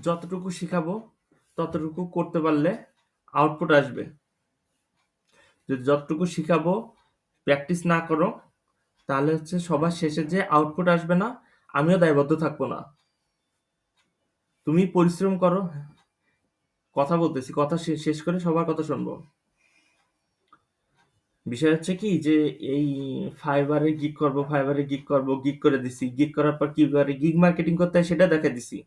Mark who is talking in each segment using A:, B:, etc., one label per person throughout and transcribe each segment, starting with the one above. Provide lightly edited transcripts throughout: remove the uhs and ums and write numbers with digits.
A: যতটুকু শিখাবো ততটুকু করতে পারলে আউটপুট আসবে। যদি যতটুকু শিখাবো প্র্যাকটিস না করো তাহলে হচ্ছে সবার শেষে যে আউটপুট আসবে না, আমিও দায়বদ্ধ থাকবো না। তুমি পরিশ্রম করো। কথা বলতেছি, কথা শেষ করে সবার কথা শুনবো। বিষয় হচ্ছে কি যে এই ফাইবারে গিগ করব, ফাইবারে গিগ করব, গিগ করে দিছি, গিগ করার পর কি করে গিগ মার্কেটিং করতে হয় সেটা দেখা দিছি।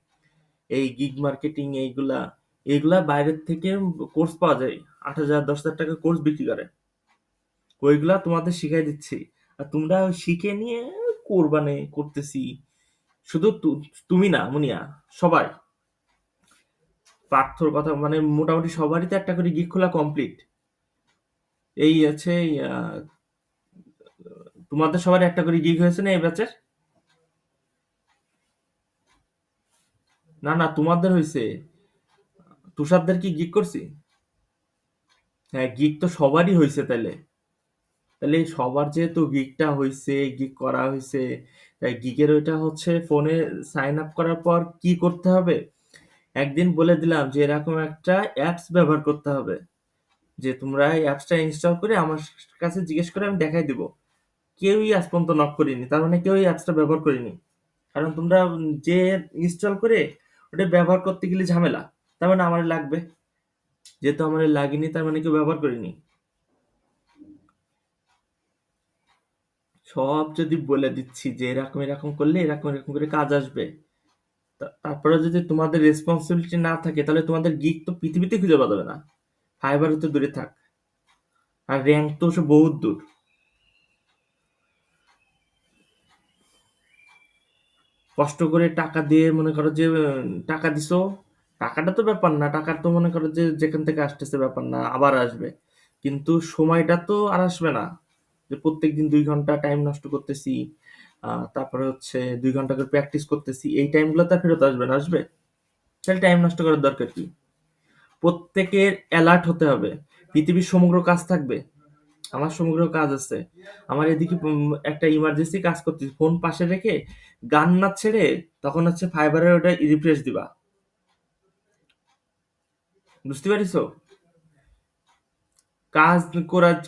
A: এই গিগ মার্কেটিং এইগুলা এইগুলা বাইরের থেকে কোর্স পাওয়া যায়, 8,000 10,000 টাকা কোর্স বিক্রি করে, ওইগুলা তোমাদের শিখাই দিচ্ছি। আর তোমরা শিখে নিয়ে কোরবানে করতেছি। শুধু তুমি না মুনিয়া, সবাই। পার্থর কথা মানে মোটামুটি সবারই তো একটা করে গিগ খোলা কমপ্লিট। এই আছে তোমাদের সবার একটা করে গিগ হয়েছে না এই ব্যাচের? না না, তোমাদের হয়েছে। তুষারদের কি গিগ করছি? হ্যাঁ, গিগ তো সবারই হয়েছে তাইলে। তাহলে সবার যেহেতু গিগটা হয়েছে, গিগ করা হয়েছে, তাই গিগের ওইটা হচ্ছে ফোনে সাইন আপ করার পর কি করতে হবে একদিন বলে দিলাম যে এরকম একটা অ্যাপস ব্যবহার করতে হবে, যে তোমরা এই অ্যাপসটা ইনস্টল করে আমার কাছে জিজ্ঞেস করে আমি দেখাই দিব। কেউই আজ পর্যন্ত নক করিনি, তার মানে কেউই অ্যাপসটা ব্যবহার করিনি। কারণ তোমরা যে ইনস্টল করে ওটা ব্যবহার করতে গেলে ঝামেলা, তার মানে আমার লাগবে। যেহেতু আমার লাগেনি তার মানে কেউ ব্যবহার করিনি। সব যদি বলে দিচ্ছি যে এরকম এরকম করলে এরকম এরকম করে কাজ আসবে, তারপরে যদি তোমাদের রেসপন্সিবিলিটি না থাকে তাহলে তোমাদের গিগ তো পৃথিবীতে খুঁজে পাওয়া যাবে না। ফাইবার তো দূরে থাক, আর র্যাঙ্ক তো সে বহুত দূর। কষ্ট করে টাকা দিয়ে মনে করো যে টাকা দিছো, টাকাটা তো ব্যাপার না, টাকার তো মনে করো যে যেখান থেকে আসতেছে ব্যাপার না, আবার আসবে। কিন্তু সময়টা তো আর আসবে না, যে প্রত্যেকদিন 2 ঘন্টা টাইম নষ্ট করতেছি, তারপরে হচ্ছে 2 ঘন্টা করে প্র্যাকটিস করতেছি, এই টাইমগুলো তো আর ফেরত আসবে না, আসবে? তাহলে টাইম নষ্ট করার দরকার কি? প্রত্যেকের অ্যালার্ট হতে হবে। পৃথিবীর সমগ্র কাজ থাকবে, আমার সমগ্র কাজ আছে। আমার এদিকে একটা ইমার্জেন্সি কাজ করতেছি, ফোন পাশে রেখে গান না ছেড়ে তখন হচ্ছে ফাইবারের ওটা রিফ্রেশ দিবা। বুঝতে পারিছো? কাজ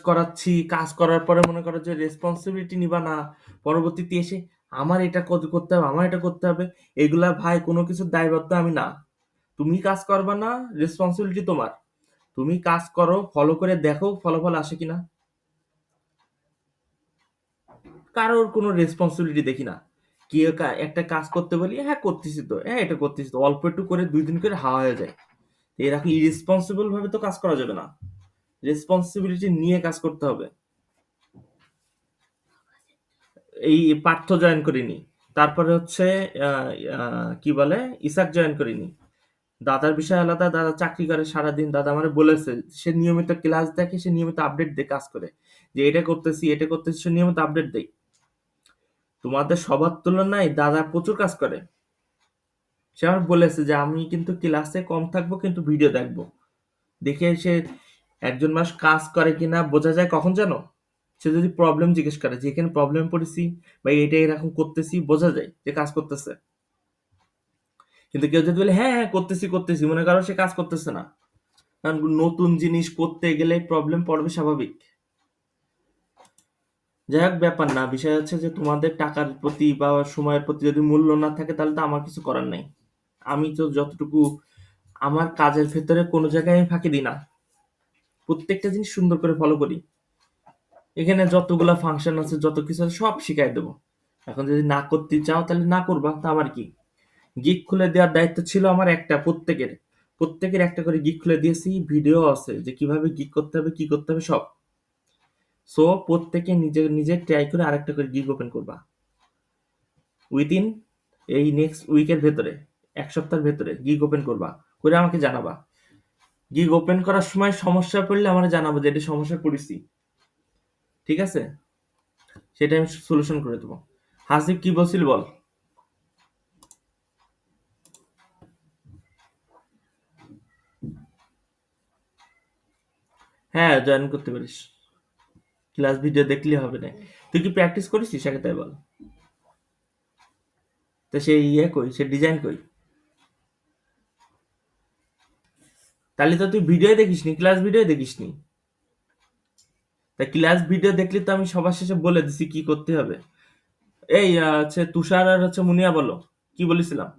A: করাচ্ছি, কাজ করার পরে মনে করো যে রেসপন্সিবিলিটি নিবা না, পরবর্তীতে এসে আমার এটা করতে হবে, আমার এটা করতে হবে। এগুলা ভাই কোনো কিছুর দায়বদ্ধ আমি না। তুমি কাজ করবা না, রেসপন্সিবিলিটি তোমার। তুমি কাজ করো, ফলো করে দেখো ফলাফল আসে কিনা। কারোর কোনো রেসপন্সিবিলিটি দেখি না। কেউ একটা কাজ করতে বলি, হ্যাঁ করতেছি তো, হ্যাঁ এটা করতেছি তো, অল্প একটু করে 2 দিন করে হাওয়া হয়ে যায়। এরকম ইরেসপন্সিবল ভাবে তো কাজ করা যাবে না, রেসপন্সিবিলিটি নিয়ে কাজ করতে হবে। এই পার্থ জয়েন করিনি, তারপরে হচ্ছে কি বলে ইসাক জয়েন করিনি। দাদার বিষয় আলাদা, দাদা চাকরি করে সারাদিন, দাদা আমার বলেছে সে নিয়মিত ক্লাস দেখে, সে নিয়মিত আপডেট দিয়ে কাজ করে, যে এটা করতেছি এটা করতেছি, সে নিয়মিত আপডেট দেয়। তোমাদের সবার তুলনায় দাদা প্রচুর কাজ করে। সে আমার বলেছে যে আমি কিন্তু ক্লাসে কম থাকবো কিন্তু ভিডিও দেখবো। দেখে সে একজন মানুষ কাজ করে কিনা বোঝা যায় কখন জানো? সে যদি প্রবলেম জিজ্ঞেস করে যে এখানে প্রবলেম পড়েছি বা এটা এরকম করতেছি, বোঝা যায় যে কাজ করতেছে। কিন্তু কেউ যদি বলে হ্যাঁ হ্যাঁ করতেছি করতেছি, মনে করো সে কাজ করতেছে না। কারণ নতুন জিনিস করতে গেলে প্রবলেম পড়বে, স্বাভাবিক। যাই হোক, ব্যাপার না, বিষয় হচ্ছে যে তোমাদের টাকার প্রতি বা সময়ের প্রতি যদি মূল্য না থাকে তাহলে তো আমার কিছু করার নাই। আমি তো যতটুকু আমার কাজের ভেতরে কোনো জায়গায় আমি ফাঁকি দিই না, প্রত্যেকটা জিনিস সুন্দর করে ফলো করি। এখানে যতগুলা ফাংশন আছে যত কিছু আছে সব শিখাই দেবো। এখন যদি না করতে চাও তাহলে না করবা, তা আমার কি। গিগ খুলে দেওয়ার দায়িত্ব ছিল আমার একটা, প্রত্যেকের প্রত্যেকের একটা করে গিগ খুলে দিয়েছি, ভিডিও আছে যে কিভাবে গিগ করতে হবে কি করতে হবে সব। সো প্রত্যেকে নিজে নিজে ট্রাই করে আরেকটা করে গিগ ওপেন করবা উইদিন এই নেক্সট উইকের ভেতরে, 1 সপ্তাহের ভেতরে গিগ ওপেন করবা, করে আমাকে জানাবা। গিগ ওপেন করার সময় সমস্যা পড়লে আমার জানাবো যে এটা সমস্যায় পড়েছি, ঠিক আছে? সেটা আমি সলিউশন করে দেবো। হাসিব কি বলছিল বল। হ্যাঁ, জয়েন করতে পারিস, ক্লাস ভিডিও দেখলে হবে না। তুই কি প্র্যাকটিস করেছিস আগে তাই বল। তা সে ইয়ে কই, সে ডিজাইন কই? তাহলে তো তুই ভিডিও দেখিসনি, ক্লাস ভিডিও দেখিসনি। তা ক্লাস ভিডিও দেখলে তো আমি সবার শেষে বলে দিছি কি করতে হবে। এই হচ্ছে তুষার আর হচ্ছে মুনিয়া, বলো কি বলেছিলাম।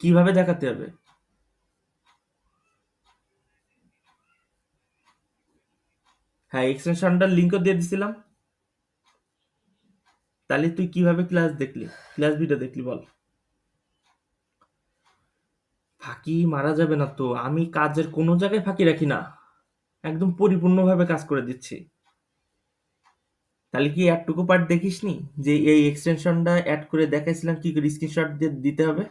A: কিভাবে দেখাতে হবে? হ্যাঁ, এক্সটেনশনটার লিঙ্কও দিয়ে দিছিলাম। তাহলে তুই কিভাবে ক্লাস দেখলি, ক্লাস ভিডিও দেখলি বল। ফাঁকি মারা যাবে না তো, আমি কাজের কোনো জায়গায় ফাঁকি রাখি না, একদম পরিপূর্ণভাবে কাজ করে দিচ্ছি। তাহলে কি এতটুকু পার্ট দেখিসনি, যে এই এক্সটেনশনটা অ্যাড করে দেখাইছিলাম কি করে স্ক্রিনশট দিয়ে দিতে হবে।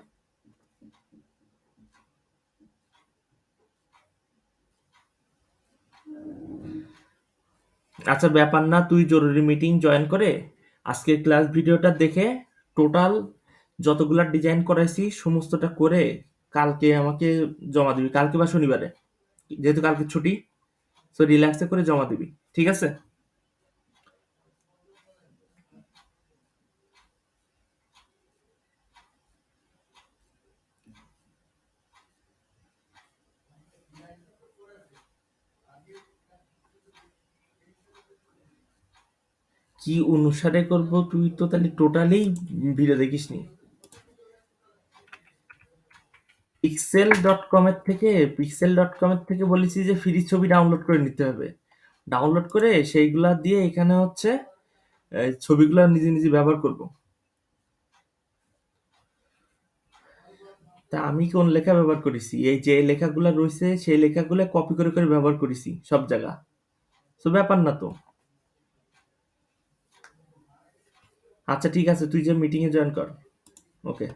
A: আচ্ছা ব্যাপার না, তুই জরুরি মিটিং জয়েন করে আজকের ক্লাস ভিডিওটা দেখে টোটাল যতগুলা ডিজাইন করাইছি সমস্তটা করে কালকে আমাকে জমা দিবি, কালকে বা শনিবারে, যেহেতু কালকে ছুটি, তো রিল্যাক্সে করে জমা দিবি, ঠিক আছে? কি অনুসারে করব, তুই তো তাহলে টোটালি ভিডিও দেখিসনি। পিক্সেল ডট কম এর থেকে বলেছি যে ফ্রি ছবি ডাউনলোড করে নিতে হবে। ডাউনলোড করে সেইগুলা দিয়ে এখানে হচ্ছে ছবিগুলো নিজে নিজে ব্যবহার করব। তা আমি কোন লেখা ব্যবহার করেছি? এই যে লেখাগুলো রয়েছে সেই লেখাগুলো কপি করে করে ব্যবহার করেছি সব জায়গা। তো ব্যাপার না তো। আচ্ছা ঠিক আছে, তুই যে মিটিং এ জয়েন কর। ওকে।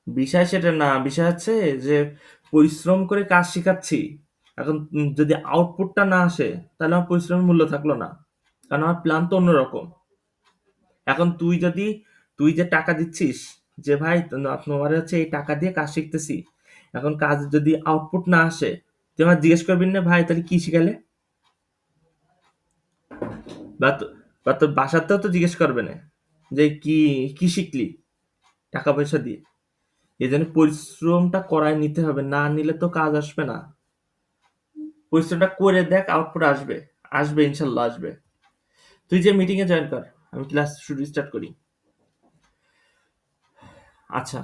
A: বিষয় সেটা না, বিষয় হচ্ছে যে পরিশ্রম করে কাজ শিখাচ্ছি, এখন যদি আউটপুটটা না আসে তাহলে আমার পরিশ্রমের মূল্য থাকলো না, কারণ আমার প্ল্যান তো অন্যরকম। এখন তুই যে টাকা দিচ্ছিস, যে ভাই তোমার হচ্ছে এই টাকা দিয়ে কাজ শিখতেছি, এখন কাজ যদি আউটপুট না আসে, তুই আমার জিজ্ঞেস করবি না ভাই তাহলে কি শিখালে? বা বা তোর বাসাতেও তো জিজ্ঞেস করবে না যে কি কি শিখলি টাকা পয়সা দিয়ে। এই জন্য পরিশ্রমটা করায় নিতে হবে, না নিলে তো কাজ আসবে না। পরিশ্রমটা করে দেখ, আউটপুট আসবে, আসবে ইনশাল্লাহ আসবে। তুই যে মিটিং এ জয়েন কর, আমি ক্লাস শুরু স্টার্ট করি। আচ্ছা,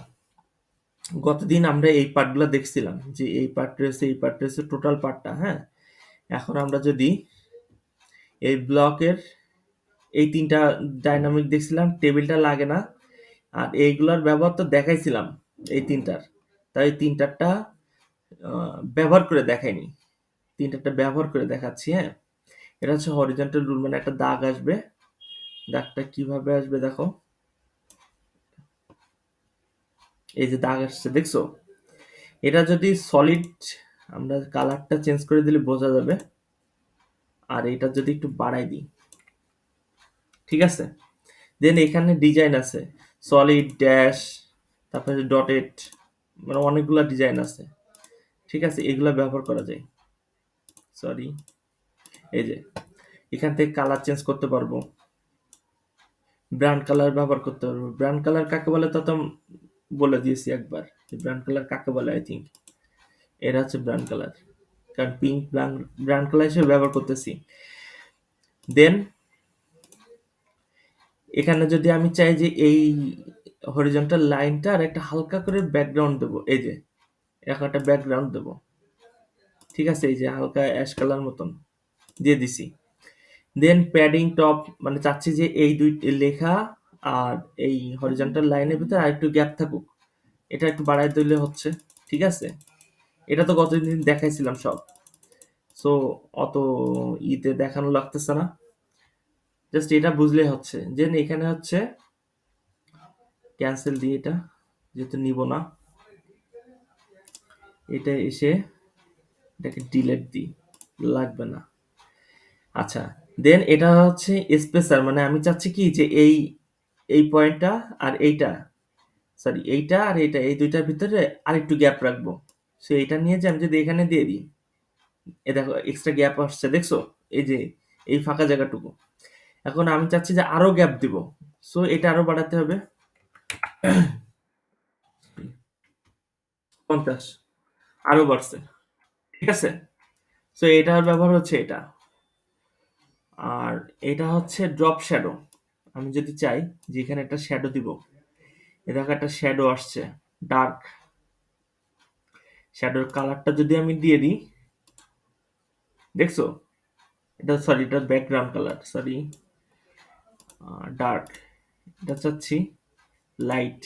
A: গতদিন আমরা এই পার্টগুলো দেখছিলাম, যে এই পার্ট রয়েছে, এই পার্ট রয়েছে, টোটাল পার্টটা, হ্যাঁ। এখন আমরা যদি এই ব্লকের এই তিনটা ডাইনামিক দেখছিলাম, টেবিলটা লাগে না, আর এইগুলার ব্যবহার তো দেখাইছিলাম এই তিনটার, তাই এই তিনটারটা ব্যবহার করে দেখাইনি, তিনটারটা ব্যবহার করে দেখাচ্ছি, হ্যাঁ। এটা হচ্ছে হরিজন্টাল রুল, মানে একটা দাগ আসবে। দাগটা কিভাবে আসবে দেখো, এই যে দাগ আসছে দেখছো, এটা যদি সলিড, আমরা কালারটা চেঞ্জ করে দিলে বোঝা যাবে। আর এটা যদি একটু বাড়াই দিই, ঠিক আছে। দেন এখানে ডিজাইন আছে, সলিড ড্যাশ, তারপরে ডটেড, মানে অনেকগুলা ডিজাইন আছে, ঠিক আছে, এগুলা ব্যবহার করা যায়। সরি, এই যে এখান থেকে কালার চেঞ্জ করতে পারবো, ব্র্যান্ড কালার ব্যবহার করতে পারবো। ব্র্যান্ড কালার কাকে বলে তা তো বলে দিয়েছি একবার, ব্র্যান্ড কালার কাকে বলে, আই থিঙ্ক এরা হচ্ছে ব্র্যান্ড কালার, কারণ পিঙ্ক ব্র্যান্ড কালার হিসেবে ব্যবহার করতেছি। দেন এখানে যদি আমি চাই যে এই হরিজন্টাল লাইনটা আর একটা হালকা করে ব্যাকগ্রাউন্ড দেবো, এই যে এখন একটা ব্যাকগ্রাউন্ড দেবো, ঠিক আছে, এই যে হালকা অ্যাশ কালার মতন দিয়ে দিছি। দেন প্যাডিং টপ, মানে চাচ্ছি যে এই দুই লেখা আর এই হরিজন্টাল লাইনের ভিতরে আর একটু গ্যাপ থাকুক, এটা একটু বাড়াই দিলে হচ্ছে, ঠিক আছে। এটা তো গতদিন দেখাইছিলাম সব, সো অত ইতে দেখানো লাগতেছে না, জাস্ট এটা বুঝলে হচ্ছে। যে এখানে হচ্ছে ক্যান্সেল দিয়ে, এটা যেহেতু নিব না, এটা এসে এটাকে ডিলেট দিই, লাগবে না। আচ্ছা, দেন এটা হচ্ছে স্পেসার, মানে আমি চাচ্ছি কি যে এই পয়েন্টটা আর এইটা, সরি এইটা আর এইটা, এই দুইটার ভিতরে আরেকটু গ্যাপ রাখবো। সো এইটা নিয়ে যে আমি যদি এখানে দিয়ে দিই, এ দেখো এক্সট্রা গ্যাপ আসছে দেখছো, এই যে এই ফাঁকা জায়গাটুকু, এখন আমি চাচ্ছি যে আরো গ্যাপ দিব, সো এটা আরো বাড়াতে হবে 50, আরো বাড়ছে। ঠিক আছে, সো এটার ব্যবহার হচ্ছে এটা। আর এটা হচ্ছে ড্রপ শ্যাডো। আমি যদি চাই যে এখানে একটা শ্যাডো দিব, এ দেখো একটা শ্যাডো আসছে, ডার্ক শ্যাডোর কালারটা যদি আমি দিয়ে দিই, দেখছো? এটা সরি, এটা ব্যাকগ্রাউন্ড কালার, সরি, ডার্ক। এটা চাচ্ছি লাইট,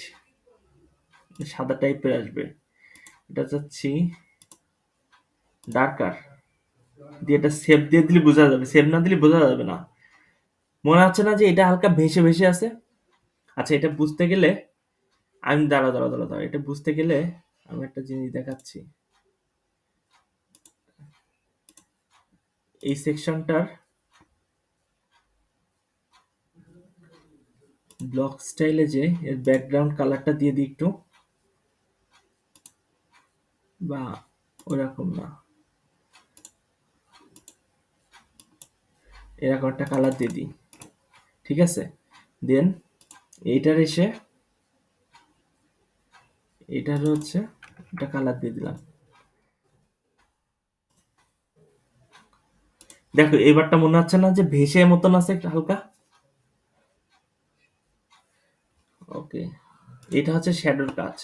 A: সাদা টাইপের আসবে। এটা চাচ্ছি ডার্কার, দিয়ে এটা সেভ দিয়ে দিলে বোঝা যাবে, সেভ না দিলে বোঝা যাবে না। মনে হচ্ছে না যে এটা হালকা ভেসে ভেসে আছে? আচ্ছা, এটা বুঝতে গেলে আমি দাঁড়াও, এটা বুঝতে গেলে আমি একটা জিনিস দেখাচ্ছি। এই সেকশনটার ব্লক স্টাইলে যে এর ব্যাকগ্রাউন্ড কালারটা দিয়ে দিই একটু, বা ওরকম না, এরকম একটা কালার দিয়ে দিই। ঠিক আছে, দেন এইটার এসে এটার হচ্ছে একটা কালার দিয়ে দিলাম। দেখো এবারটা মনে হচ্ছে না যে ভেসে মতন আছে একটু হালকা? ওকে, এটা হচ্ছে শ্যাডোর কাজ।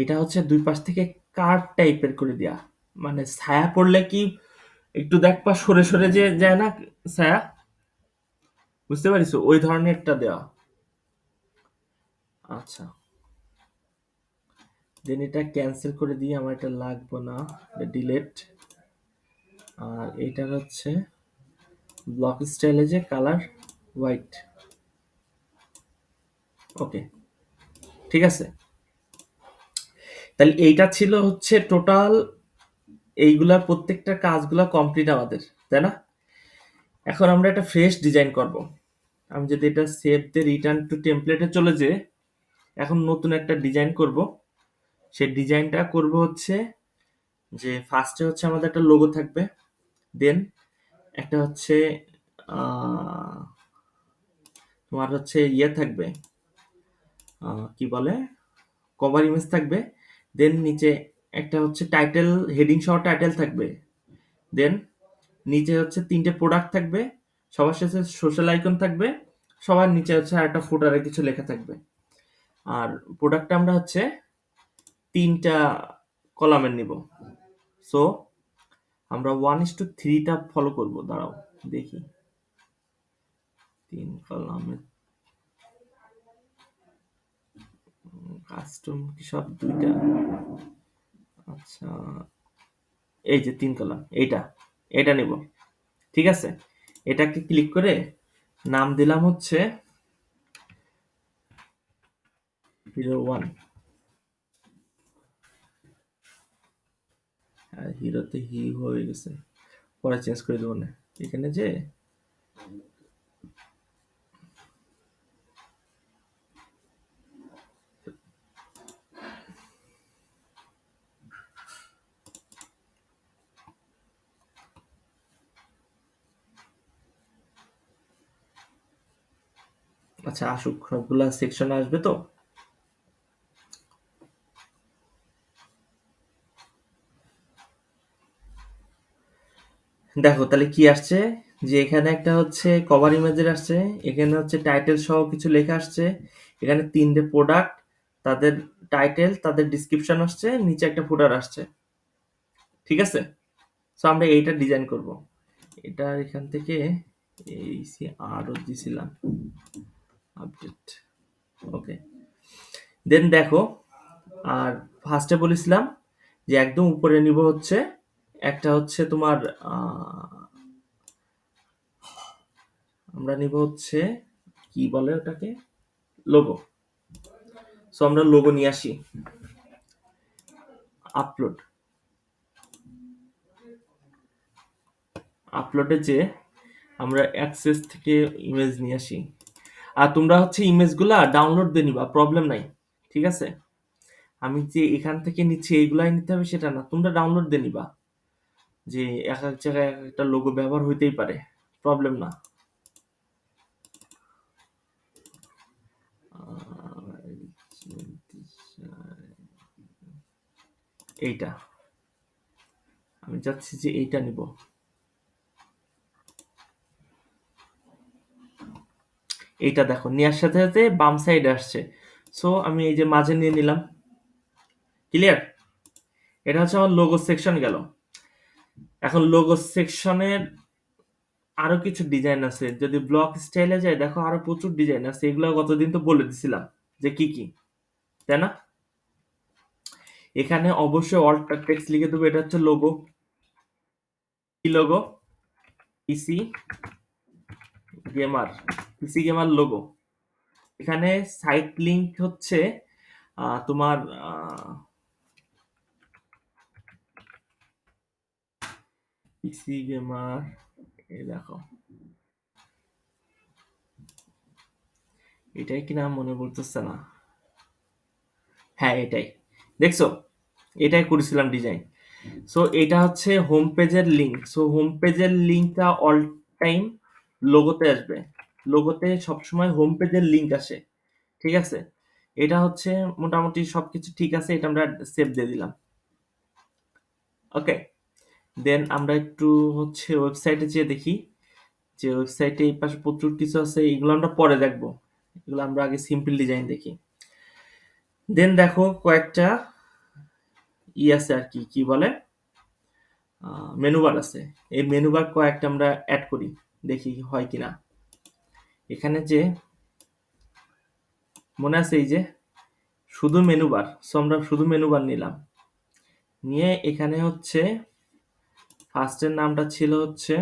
A: এটা হচ্ছে দুই পাশ থেকে কার্ভ টাইপের করে দেয়া, মানে ছায়া পড়লে কি একটু দেখবা সরে সরে যে যায় না ছায়া, বুঝতে পারিস? ওই ধরনের একটা দেওয়া। আচ্ছা, দেন এটা ক্যান্সেল করে দিয়ে আমার এটা লাগবে না, ডিলেট। আর এটার হচ্ছে ব্লক স্টাইলে যে কালার হোয়াইট। ওকে, ঠিক আছে। তাহলে এইটা ছিল হচ্ছে টোটাল, এইগুলা প্রত্যেকটা কাজগুলা কমপ্লিট আমাদের, তাই না? এখন আমরা একটা ফ্রেশ ডিজাইন করব। আমি যদি এটা সেভ দিয়ে রিটার্ন টু টেমপ্লেটে চলে যে এখন নতুন একটা ডিজাইন করব, সেই ডিজাইনটা করব হচ্ছে যে ফার্স্টে হচ্ছে আমাদের একটা লোগো থাকবে, দেন একটা হচ্ছে আহ, তোমার হচ্ছে ইয়ে থাকবে, কি বলে, কভার ইমেজ থাকবে, দেন নিচে একটা হচ্ছে টাইটেল, হেডিং সহ টাইটেল থাকবে, দেন নিচে হচ্ছে তিনটে প্রোডাক্ট থাকবে, সবার শেষে সোশ্যাল আইকন থাকবে, সবার নিচে হচ্ছে আর একটা ফুটারে কিছু লেখা থাকবে। আর প্রোডাক্টটা আমরা হচ্ছে তিনটা কলামের নিব। সো আমরা 1:3টা ফলো করব, দাঁড়াও দেখি। তিন কলামের কাস্টম কি সব দুইটা? আচ্ছা, এই যে তিন কলাম, এইটা এটা নিব। ঠিক আছে, এটাকে ক্লিক করে নাম দিলাম হচ্ছে হিরো 1। আর হিরোতে হি হয়ে গেছে, পরে চেঞ্জ করে দেবো না। এখানে যে আচ্ছা আসুক, সবগুলা সেকশনে আসবে তো। দেখো তাহলে কি আসছে, যে এখানে একটা হচ্ছে কভার ইমেজের আসছে, এখানে হচ্ছে টাইটেল সহ কিছু লেখা আসছে, এখানে তিনটে প্রোডাক্ট, তাদের টাইটেল, তাদের ডিসক্রিপশন আসছে, নিচে একটা ফুটার আসছে। ঠিক আছে, সো আমরা এইটা ডিজাইন করব। এটা এখান থেকে এই আরও দিছিলাম আপডেট। ওকে, দেন দেখো, আর ফার্স্টে বলেছিলাম যে একদম উপরে নিব হচ্ছে একটা হচ্ছে তোমার আমরা নিব হচ্ছে কি বলে ওটাকে, লোগো। সো আমরা লোগো নিয়ে আসি, আপলোড, আপলোডে যে আমরা অ্যাক্সেস থেকে ইমেজ নিয়ে আসি। আর তোমরা হচ্ছে ইমেজগুলা ডাউনলোড দিয়ে নিবা, প্রবলেম নাই। ঠিক আছে, আমি যে এখান থেকে নিচ্ছি এইগুলাই নিতে হবে সেটা না, তোমরা ডাউনলোড দিয়ে নিবা। যে এক এক জায়গায় এক একটা লোগো ব্যবহার হইতেই পারে, প্রবলেম না। এইটা আমি চাচ্ছি যে এইটা নিব। এইটা দেখো নেওয়ার সাথে সাথে বাম সাইডে আসছে, সো আমি এই যে মাঝে নিয়ে নিলাম। ক্লিয়ার? এটা হচ্ছে আমার লোগো সেকশন গেল। এখন লোগো সেকশনের আরো কিছু ডিজাইন আছে, যদি ব্লক স্টাইলে যায় দেখো আরো প্রচুর ডিজাইন আছে, এগুলো গতদিন তো বলে দিছিলাম যে কি কি, তাই না? এখানে অবশ্যই অল্টার টেক্সট লিখে দেবো, এটা হচ্ছে লোগো। কি লোগো? পিসি গেমার, পিসি গেমার লোগো। এখানে সাইট লিংক হচ্ছে তোমার পিসি গেমার, এই দেখো এটাই কিনা মনে পড়তেছে না। হ্যাঁ এটাই, দেখছো এটাই করেছিলাম ডিজাইন। সো এটা হচ্ছে হোম পেজের লিংক। সো হোম পেজের লিংকটা অল টাইম লোগোতে আসবে, লোগোতে সবসময় হোম পেজের লিংক আসে, ঠিক আছে? এটা হচ্ছে মোটামুটি সবকিছু ঠিক আছে, এটা আমরা সেভ দিয়ে দিলাম। ওকে, দেন আমরা একটু হচ্ছে ওয়েবসাইটে যেয়ে দেখি যে ওয়েবসাইটে এই পাশে প্রচুর কিছু আছে, এগুলো আমরা পরে দেখবো, এগুলো আমরা আগে সিম্পল ডিজাইন দেখি। দেন দেখো কয়েকটা আছে আর কি, কি বলে, মেনু বার আছে। এই মেনু বার কয়েকটা আমরা অ্যাড করি, দেখি হয় কিনা। এখানে যে মনে আছে এই যে শুধু মেনু বার, সো আমরা শুধু মেনু বার নিলাম, নিয়ে এখানে হচ্ছে ফার্স্টের নামটা ছিল হচ্ছে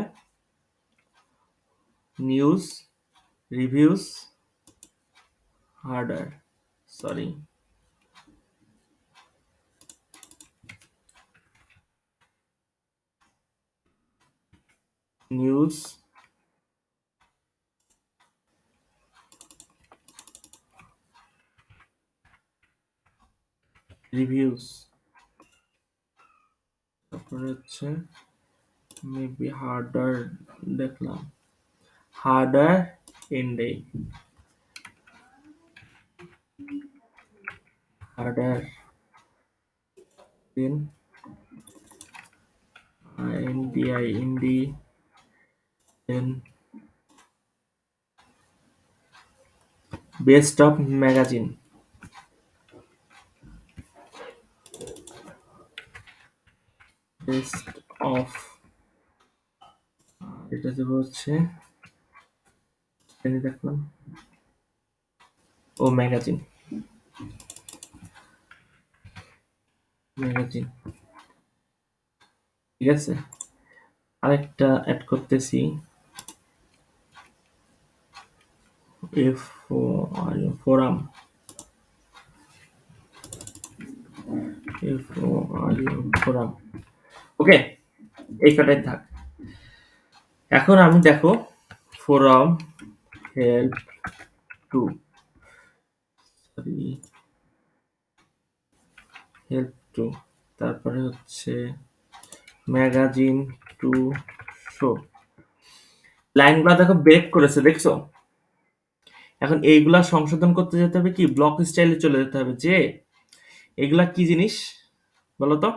A: news reviews harder, sorry news reviews, তারপরে হচ্ছে মেবি হার্ডার, দেখলাম হার্ডার ইন্ডে, হার্ডার দেন ইন্ডিয়াই indie, then best of magazine, best of, এটা দেবো হচ্ছে দেখলাম ও ম্যাগাজিন, ম্যাগাজিন, ঠিক আছে। আরেকটা অ্যাড করতেছি, এফ ও আর ফোরাম, এফ ও আর ফোরাম। ওকে, এই কটাই থাক। এখন আমি দেখো forum help to, sorry help to, তারপরে হচ্ছে ম্যাগাজিন টু শো। লাইনগুলো দেখো ব্রেক করেছে, দেখছো? এখন এইগুলা সংশোধন করতে যেতে হবে, কি ব্লক স্টাইলে চলে যেতে হবে, যে এগুলা কি জিনিস বলতো?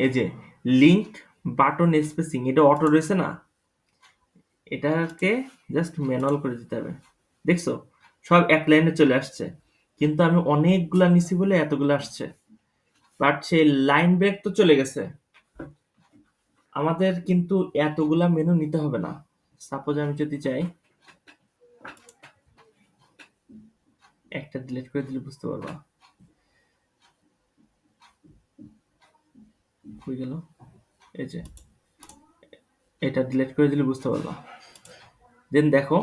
A: এই যে লিংক বাটন স্পেসিং, এটা অটো রয়েছে না, এটাকে জাস্ট ম্যানুয়াল করে দিতে হবে। দেখছো সব এক লাইনে চলে আসছে, কিন্তু আমি অনেকগুলা নিছি বলে এতগুলো আসছে, বাট সেই লাইন ব্রেক তো চলে গেছে। আমাদের কিন্তু এতগুলা মেনু নিতে হবে না। সাপোজ আমি যদি চাই একটা ডিলিট করে দিলে বুঝতে পারবা হয়ে গেল, এই যে এটা ডিলিট করে দিলে বুঝতে পারবা। দেন দেখো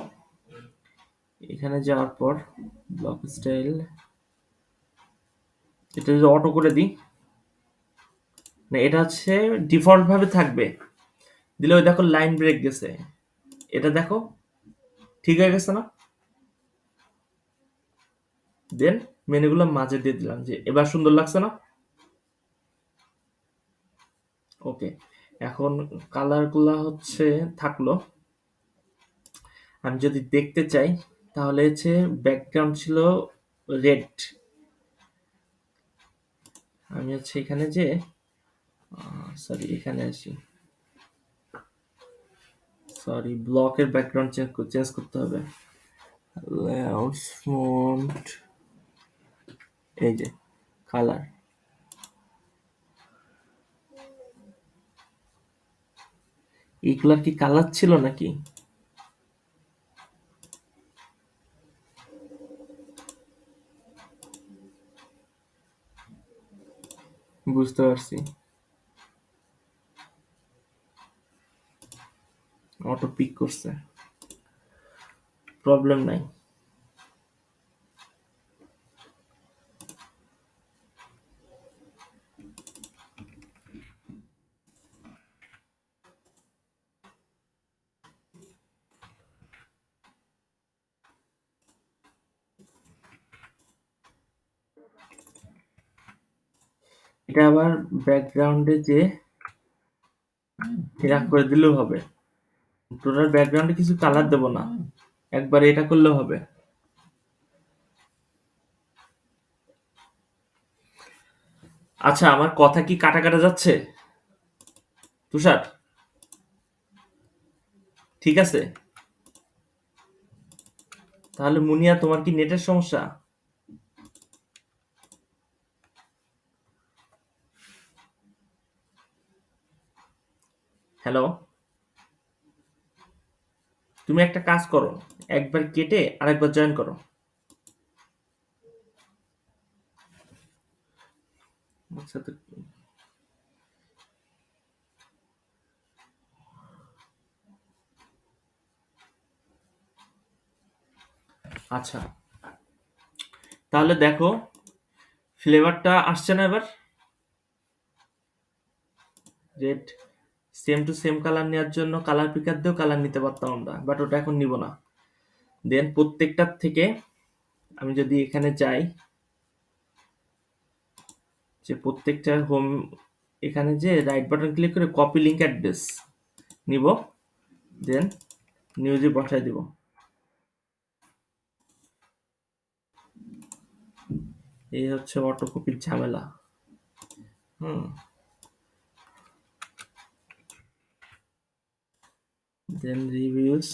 A: এখানে যাওয়ার পর ব্লক স্টাইল, এটা যদি অটো করে দিই, না এটা হচ্ছে ডিফল্ট ভাবে থাকবে, দিলে ওই দেখো লাইন ব্রেক গেছে, এটা দেখো ঠিক হয়ে গেছে না? দেন মেনুগুলো মাঝে দিয়ে দিলাম, যে এবার সুন্দর লাগছে না? ওকে, এখন কালারগুলা হচ্ছে থাকলো। আমি যদি দেখতে চাই তাহলে হচ্ছে ব্যাকগ্রাউন্ড ছিল রেড। আমি হচ্ছে এখানে যে সরি এখানে আসি, সরি ব্লকের ব্যাকগ্রাউন্ড চেঞ্জ করতে হবে। লেআউটস ফন্ট, এই যে কালার, এইগুলার কি কালার ছিল নাকি? বুঝতে পারছি, অটো পিক করছে, প্রবলেম নাই। এটা আবার ব্যাকগ্রাউন্ডে যে এরা করে দিলেও হবে, টোটাল ব্যাকগ্রাউন্ডে কিছু কালার দেব না, একবারে এটা করলেও হবে। আচ্ছা, আমার কথা কি কাটা কাটা যাচ্ছে তুষার? ঠিক আছে, তাহলে মুনিয়া তোমার কি নেটের সমস্যা? হ্যালো, তুমি একটা কাজ করো, একবার কেটে আরেকবার জয়েন করো। আচ্ছা আচ্ছা, তাহলে দেখো ফ্লেভারটা আসছে না এবার? Red same to same colour নেওয়ার জন্য কালার পিকার দিয়েও কালার নিতে পারতাম আমরা, বাট ওটা এখন নিব না। দেন প্রত্যেকটার থেকে আমি যদি এখানে যাই, যে প্রত্যেকটা হোম, এখানে যে রাইট বাটন ক্লিক করে কপি লিংক অ্যাড্রেস নিব, দেন নিউজে বসাই দিব। এই হচ্ছে অটো কপির ঝামেলা। হুম, দেন রিভিউস,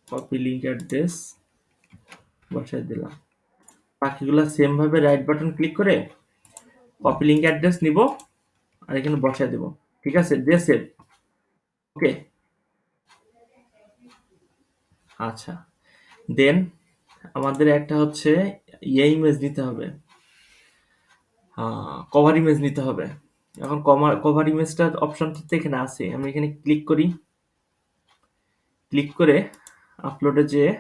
A: কপি লিংক অ্যাড্রেস বসাই দিলাম। বাকিগুলো সেম ভাবে রাইট বাটন ক্লিক করে কপি লিংক অ্যাড্রেস নিব আর এখানে বসাই দেব। ঠিক আছে, দিয়ে সেভ। ওকে, আচ্ছা, দেন আমাদের একটা হচ্ছে ইমেজ নিতে হবে, কভার ইমেজ নিতে হবে। এখন কভার ইমেজটার অপশনটা তো এখানে আছে, আমি এখানে ক্লিক করি, ক্লিক করে আপলোডে যেয়ে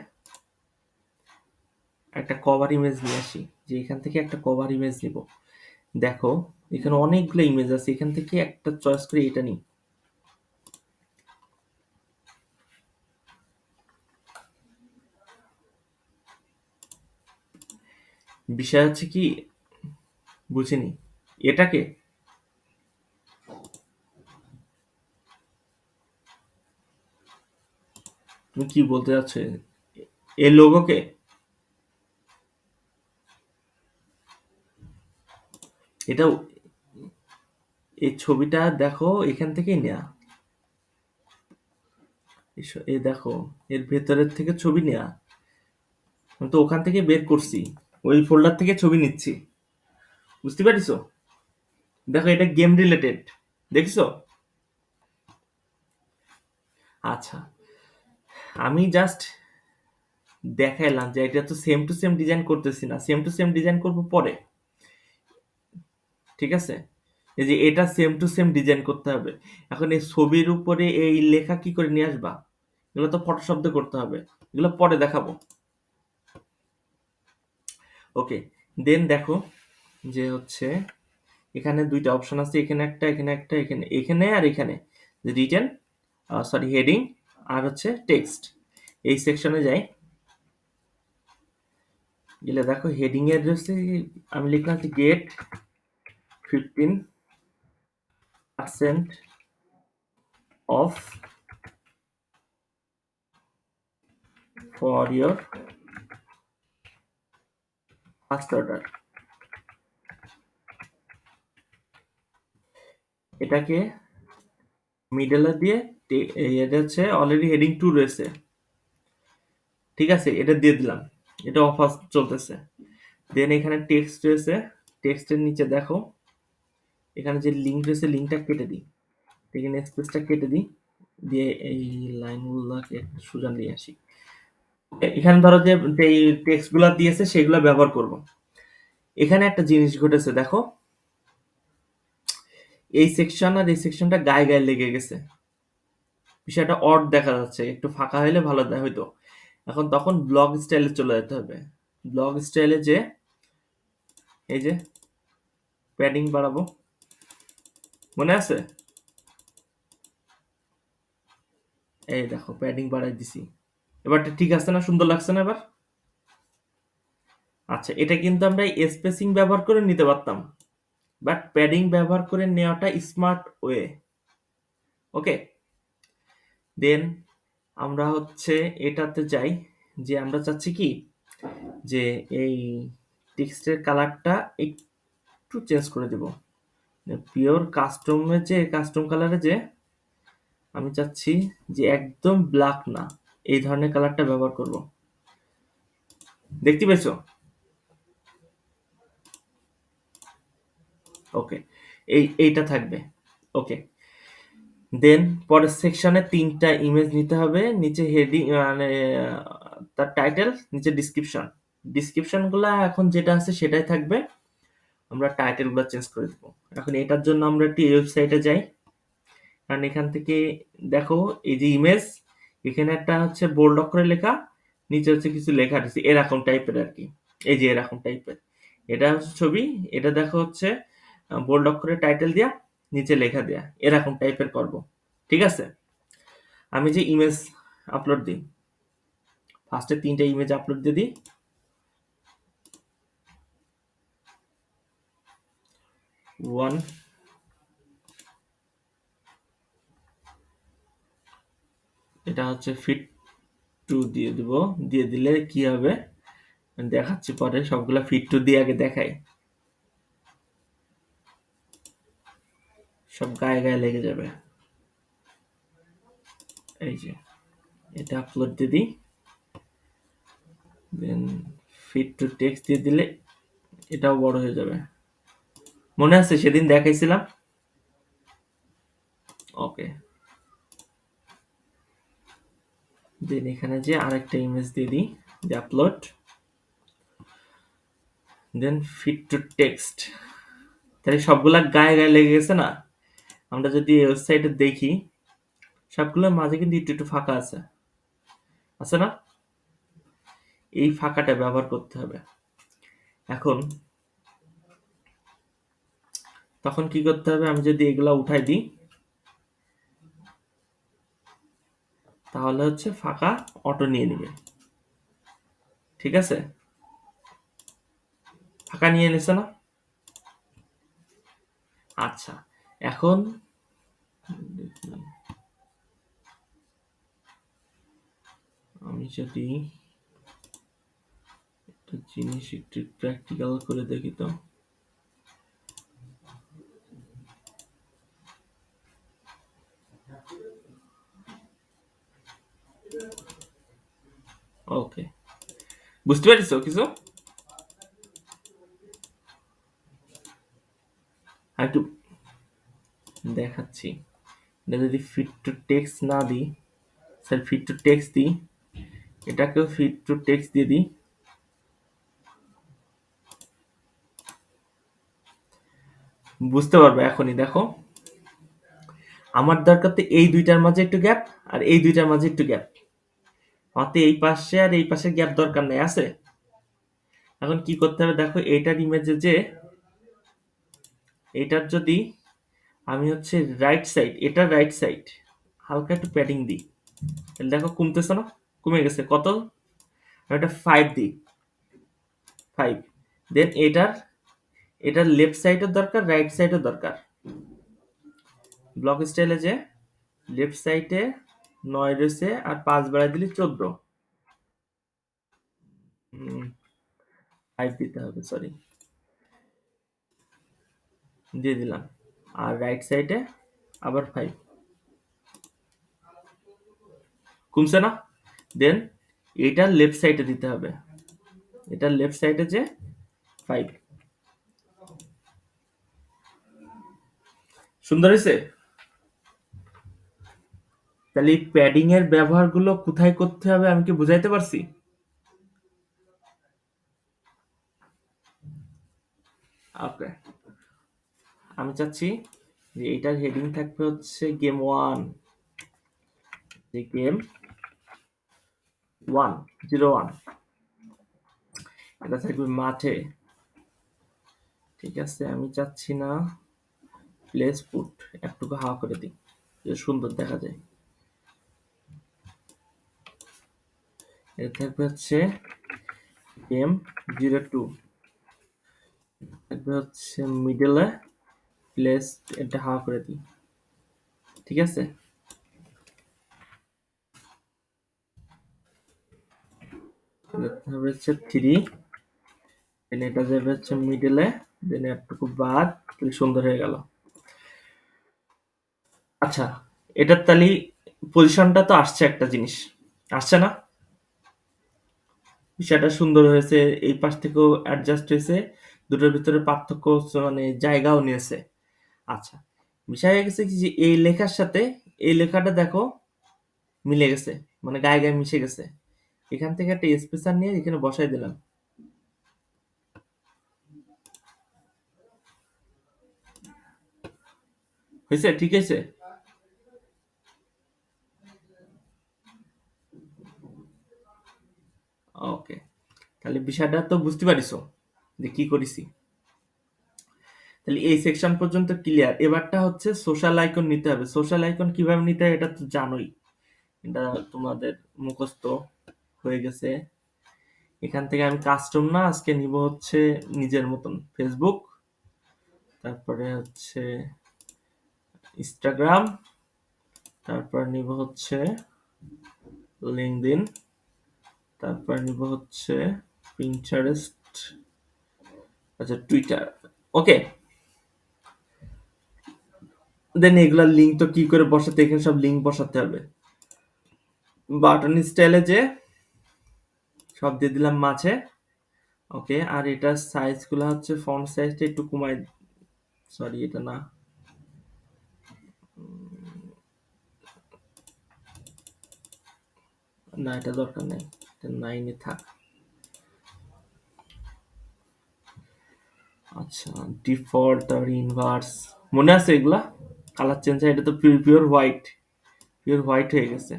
A: একটা কভার ইমেজ নিয়ে আসি, যে এখান থেকে একটা কভার ইমেজ নিব। দেখো এখানে অনেকগুলো ইমেজ আছে, এখান থেকে একটা চয়েস করে এটা নিই। বিষয় হচ্ছে কি, বুঝিনি এটাকে, তুমি কি বলতে চাচ্ছ? এই লোগোকে? এটা, এই ছবিটা দেখো এখান থেকেই নেয়া, এই দেখো এর ভেতরের থেকে ছবি নেয়া, আমি তো ওখান থেকে বের করছি, ওই ফোল্ডার থেকে ছবি নিচ্ছি। বুঝতে পারিছো? দেখো এটা গেম রিলেটেড, দেখছো? আচ্ছা, আমি জাস্ট দেখাইলাম যে এটা তো সেম টু সেম ডিজাইন করতেছি না, সেম টু সেম ডিজাইন করব পরে। ঠিক আছে, এই যে এটা সেম টু সেম ডিজাইন করতে হবে। এখন এই ছবির উপরে এই লেখা কি করে নিয়ে আসবা? এগুলো তো ফটোশপ দিয়ে করতে হবে, এগুলো পরে দেখাবো। ওকে, দেন দেখো যে হচ্ছে এখানে দুইটা অপশন আছে, এখানে একটা, এখানে একটা, এখানে এখানে আর এখানে, রিটেন, সরি হেডিং আর হচ্ছে টেক্সট, এই সেকশনে যাই। গেলে দেখো হেডিং এর রয়েছে, আমি লিখলাম যে get 15% off for your first order. এটাকে মিডলে দিয়ে এটা হচ্ছে অলরেডি হেডিং 2 রয়েছে, ঠিক আছে, এটা দিয়ে দিলাম, এটা অফার চলতেছে। দেন এখানে টেক্সট রয়েছে, টেক্সটের নিচে দেখো এখানে যে লিঙ্ক রয়েছে, লিঙ্কটা কেটে দিই, এখানে স্পেসটা কেটে দিই, দিয়ে এই লাইনগুলোকে সোজা নিয়ে আসি। এখানে ধরো যে এই টেক্সট গুলা দিয়েছে সেগুলো ব্যবহার করব। এখানে একটা জিনিস ঘটেছে দেখো, এই সেকশন আর এই সেকশনটা গায়ে গায়ে লেগে গেছে, বিষয়টা অড দেখা যাচ্ছে, একটু ফাঁকা হলে ভালো হইতো। এখন তখন ব্লগ স্টাইলে চলে যেতে হবে। ব্লগ স্টাইলে যে এই যে প্যাডিং বাড়াবো, মনে আছে? এই দেখো প্যাডিং বাড়াই দিছি, এবারটা ঠিক আছে না? সুন্দর লাগছে না এবার? আচ্ছা, এটা কিন্তু আমরা স্পেসিং ব্যবহার করে নিতে পারতাম, বাট প্যাডিং ব্যবহার করে নেওয়াটা স্মার্ট ওয়ে। ওকে, দেন আমরা হচ্ছে এটাতে যাই, যে আমরা চাচ্ছি কি যে এই টেক্সটের কালারটা একটু চেঞ্জ করে দেব, পিওর কাস্টমে যে কাস্টম কালারে যে আমি চাচ্ছি যে একদম ব্ল্যাক না, এই ধরনের কালারটা ব্যবহার করব। দেখতে পেয়েছো? ওকে, এইটা থাকবে। ওকে, দেন পরের সেকশনে 3টা ইমেজ নিতে হবে, নিচে হেডিং মানে তার টাইটেল, নিচে ডিসক্রিপশন। ডিসক্রিপশনগুলো এখন যেটা আছে সেটাই থাকবে, আমরা টাইটেলগুলো চেঞ্জ করে দেবো। এখন এটার জন্য আমরা একটি ওয়েবসাইটে যাই, কারণ এখান থেকে দেখো এই যে ইমেজ, এখানে একটা হচ্ছে বোল্ড অক্ষরে লেখা, নিচে হচ্ছে কিছু লেখা আছে এরকম টাইপের আর কি, এই যে এরকম টাইপের, এটা হচ্ছে ছবি, এটা দেখো হচ্ছে বোল্ড অক্ষরে টাইটেল দেয়া, নিচে লেখা দেয়া, এরকম টাইপের করব। ঠিক আছে, আমি যে ইমেজ আপলোড দিই, ফার্স্টে 3টা ইমেজ আপলোড দিয়ে দিই। 1, এটা হচ্ছে ফিট 2 দিয়ে দিব, দিয়ে দিলে কি হবে আমি দেখাচ্ছি পরে, সবগুলা ফিট 2 দিয়ে আগে দেখাই, সব গায়ে গায়ে লেগে যাবে। এই যে এটা আপলোড দিয়ে দিই, দেন ফিট টু টেক্সট দিয়ে দিলে এটাও বড় হয়ে যাবে। মনে আছে সেদিন দেখাইছিলাম? ওকে, দেন এখানে যে আরেকটা ইমেজ দিয়ে দিই, যে upload, then fit to text, তাহলে সবগুলা গায়ে গায়ে লেগে গেছে না? আমরা যদি ওয়েবসাইটে দেখি সবগুলোর মাঝে কিন্তু একটু একটু ফাঁকা আছে, আছে না? এই ফাঁকাটা ব্যবহার করতে হবে। এখন তখন কি করতে হবে, আমি যদি এগুলা উঠাই দিই তাহলে হচ্ছে ফাঁকা অটো নিয়ে নেবে। ঠিক আছে, ফাঁকা নিয়ে নিছে না? আচ্ছা, এখন আমি যদি একটা জিনিস একটু প্র্যাকটিক্যাল করে দেখি তো। ওকে, বুঝতে পারছো কিছু? আর একটু দেখাচ্ছি, এটা যদি ফিট টু টেক্সট না দিই, স্যার ফিট টু টেক্সট দিই, এটাকেও ফিট টু টেক্সট দিয়ে দিই, বুঝতে পারবে এখনই। দেখো আমার দরকার তো এই দুইটার মাঝে একটু গ্যাপ, আর এই দুইটার মাঝে একটু গ্যাপ, আমার তো এই পাশে আর এই পাশে গ্যাপ দরকার নেই, আছে? এখন কি করতে হবে দেখো, এইটার ইমেজে যে এইটার যদি আমি হচ্ছে রাইট সাইড, এটার রাইট সাইড হালকা একটু প্যাডিং দিই, তাহলে দেখো কমতেছে না? কমে গেছে কত? আমি এটা 5 দিই, 5। দেন এটার লেফট সাইডের দরকার, রাইট সাইডের দরকার। ব্লক স্টাইলে যে লেফট সাইডে 9 রয়েছে আর 5 বাড়ায় দিলে 14। 5 দিতে হবে, সরি, দিয়ে দিলাম। আর রাইট সাইডে আবার 5 কমছে না? দেন এটার লেফট সাইডে দিতে হবে, এটার লেফট সাইডে যে 5। সুন্দর হয়েছে? তাহলে এই প্যাডিং এর ব্যবহারগুলো কোথায় করতে হবে আমি কি বুঝাইতে পারছি? ওকে, আমি চাচ্ছি যে এটার হেডিং থাকবে হচ্ছে গেম 1, যে গেম 1 01। এটা থাকবে মাঠে। ঠিক আছে, আমি চাচ্ছি না প্লেস ফুট, একটুকু হাওয়া করে দিই যে সুন্দর দেখা যায়। এটা থাকবে হচ্ছে গেম 02, থাকবে হচ্ছে মিডলে প্লেস, এটা হাওয়া করে দিই। ঠিক আছে, এটা হবে হচ্ছে 3, দেন এটা যাবে হচ্ছে মিডলে, দেন একটুকু বাদ, তাহলে সুন্দর হয়ে গেল। আচ্ছা, এটার তাহলে পজিশনটা তো আসছে, একটা জিনিস আসছে না? বিষয়টা সুন্দর হয়েছে, এই পাশ থেকেও অ্যাডজাস্ট হয়েছে, দুটোর ভিতরে পার্থক্য মানে জায়গাও নিয়েছে। আচ্ছা, বিষয় হয়ে গেছে কি যে এই লেখার সাথে এই লেখাটা দেখো মিলে গেছে, মানে গায়ে গায়ে মিশে গেছে। এখান থেকে একটা স্পেসার নিয়ে এখানে বসাই দিলাম। হয়েছে? ঠিক আছে, ওকে। তাহলে বিষয়টা তো বুঝতে পারিছো যে কি করেছি। তাহলে এই সেকশন পর্যন্ত ক্লিয়ার। এবারটা হচ্ছে সোশ্যাল আইকন নিতে হবে। সোশ্যাল আইকন কিভাবে নিতে হয় এটা তো জানোই, এটা তোমাদের মুখস্থ হয়ে গেছে। এখান থেকে আমি কাস্টম না আজকে নিব হচ্ছে নিজের মতন ফেসবুক, তারপরে হচ্ছে ইনস্টাগ্রাম, তারপর নিব হচ্ছে লিঙ্কডইন, তারপর নিব হচ্ছে পিন্টারেস্ট, আচ্ছা টুইটার। ওকে, দেন এগুলার লিঙ্ক তো কি করে বসাতে, এখানে সব লিঙ্ক বসাতে হবে। বাটন স্টাইলে যে সব দিয়ে দিলাম মাঝে। ওকে, আর এটার সাইজ গুলো হচ্ছে ফন্ট সাইজটা একটু কমাই, সরি এটা না, না এটা দরকার নেই, এটা 9 থাক। আচ্ছা, ডিফল্ট তারপর ইনভার্স, মনে আছে এগুলা? কালার চেঞ্জ হয়, এটা তো পিওর হোয়াইট, পিওর হোয়াইট হয়ে গেছে।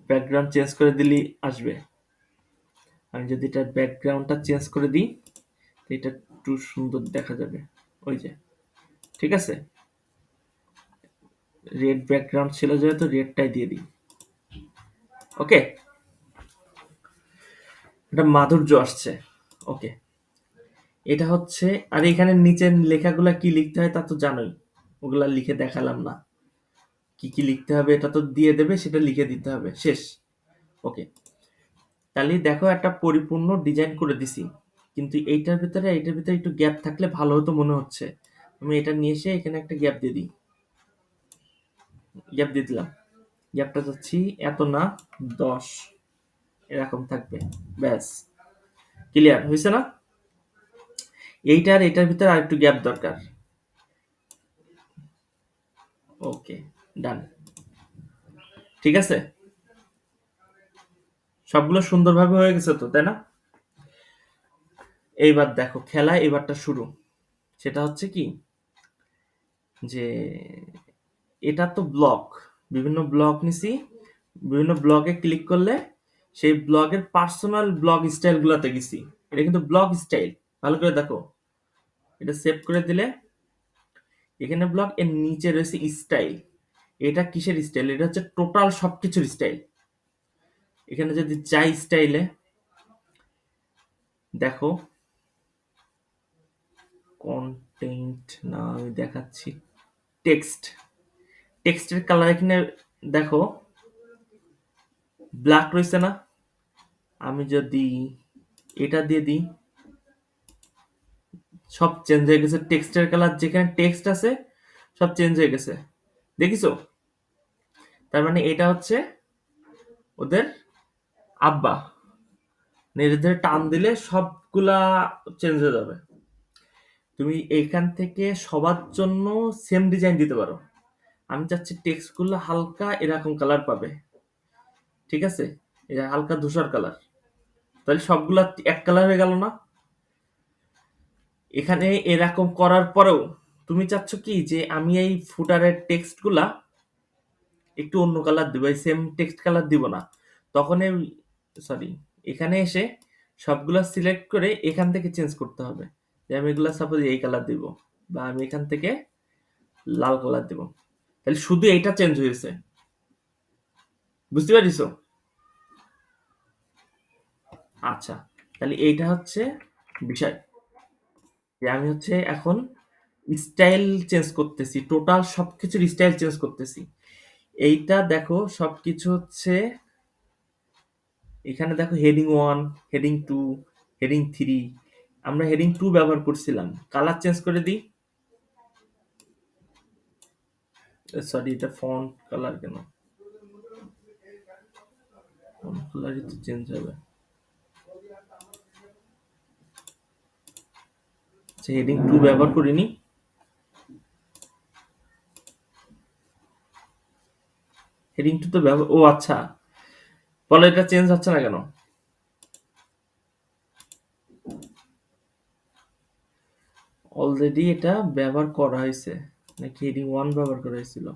A: ব্যাকগ্রাউন্ড চেঞ্জ করে দিলি আসবে। আমি যদি এটার ব্যাকগ্রাউন্ডটা চেঞ্জ করে দিই, তো এটা একটু সুন্দর দেখা যাবে। ওই যে, ঠিক আছে, রেড ব্যাকগ্রাউন্ড ছিল যেহেতু রেডটাই দিয়ে দিই। ওকে, এটা মাধুর্য আসছে। ওকে, এটা হচ্ছে, আর এখানে নিচের লেখাগুলা কি লিখতে হয় তা তো জানোই, ওগুলা লিখে দেখালাম না। কি কি লিখতে হবে এটা তো দিয়ে দেবে, সেটা লিখে দিতে হবে, শেষ। ওকে, তাহলে দেখো একটা পরিপূর্ণ ডিজাইন করে দিছি, কিন্তু এইটার ভিতরে একটু গ্যাপ থাকলে ভালো হতো মনে হচ্ছে। আমি এটা নিয়ে এসে এখানে একটা গ্যাপ দিয়ে দিই, গ্যাপ দিয়ে দিলাম। গ্যাপটা চাচ্ছি এত না, 10 এরকম থাকবে, ব্যাস। ক্লিয়ার হয়েছে না? এইটার এটার ভিতরে আর একটু গ্যাপ দরকার। ওকে, ডান। ঠিক আছে, সবগুলো সুন্দরভাবে হয়ে গেছে তো, তাই না? এইবার দেখো খেলা, এবারটা শুরু। সেটা হচ্ছে কি যে এটা তো ব্লক, বিভিন্ন ব্লক নিছি, বিভিন্ন ব্লকে ক্লিক করলে সেই ব্লগের পার্সোনাল ব্লগ স্টাইল গুলাতে গেছি। এটা কিন্তু ব্লগ স্টাইল, ভালো করে দেখো। এটা সেভ করে দিলে এখানে ব্লগ, এর নিচে রয়েছে স্টাইল। এটা কিসের স্টাইল? এটা হচ্ছে টোটাল সবকিছুর স্টাইল। এখানে যদি যাই স্টাইলে, দেখো, কন্টেন্ট না, আমি দেখাচ্ছি। টেক্সট, টেক্সটের কালার এখানে দেখো ব্ল্যাক রয়েছে না? আমি যদি এটা দিয়ে দিই, সব চেঞ্জ হয়ে গেছে। টেক্সটের কালার, যেখানে টেক্সট আছে সব চেঞ্জ হয়ে গেছে, দেখিছো? তার মানে এটা হচ্ছে ওদের আব্বা। নেড়ে ধরে টান দিলে সবগুলা চেঞ্জ হয়ে যাবে। তুমি এইখান থেকে সবার জন্য সেম ডিজাইন দিতে পারো। আমি চাচ্ছি টেক্সট গুলো হালকা এরকম কালার পাবে, ঠিক আছে? এটা হালকা ধূসর কালার, তাহলে সবগুলা এক কালার হয়ে গেল না? এখানে এরকম করার পরেও তুমি চাচ্ছ কি যে আমি এই ফুটারের টেক্সট গুলা একটু অন্য কালার দিব, এই সেম টেক্সট কালার দিব না। তখন সরি, এখানে এসে সবগুলা সিলেক্ট করে এখান থেকে চেঞ্জ করতে হবে, যে আমি এগুলা সাপোজ এই কালার দিব, বা আমি এখান থেকে লাল কালার দিব। তাহলে শুধু এইটা চেঞ্জ হয়েছে, বুঝতে পারিস? আচ্ছা, তাহলে এইটা হচ্ছে বিষয়, যে আমি হচ্ছে এখন স্টাইল চেঞ্জ করতেছি, টোটাল সবকিছুর স্টাইল চেঞ্জ করতেছি। এইটা দেখো সবকিছু হচ্ছে, এখানে দেখো হেডিং 1, হেডিং 2, হেডিং 3। আমরা হেডিং 2 ব্যবহার করছিলাম। কালার চেঞ্জ করে দিই। সরি, এটা ফন্ট কালার কেন? ফন্ট কালারই তো চেঞ্জ হবে। আচ্ছা, হেডিং 2 ব্যবহার করিনি। হেডিং 2 তো ব্যবহার, ও আচ্ছা, বলো এটা চেঞ্জ হচ্ছে না কেন? অলরেডি এটা ব্যবহার করা হয়েছে, নাকি হেডিং 1 ব্যবহার করা হয়েছিল?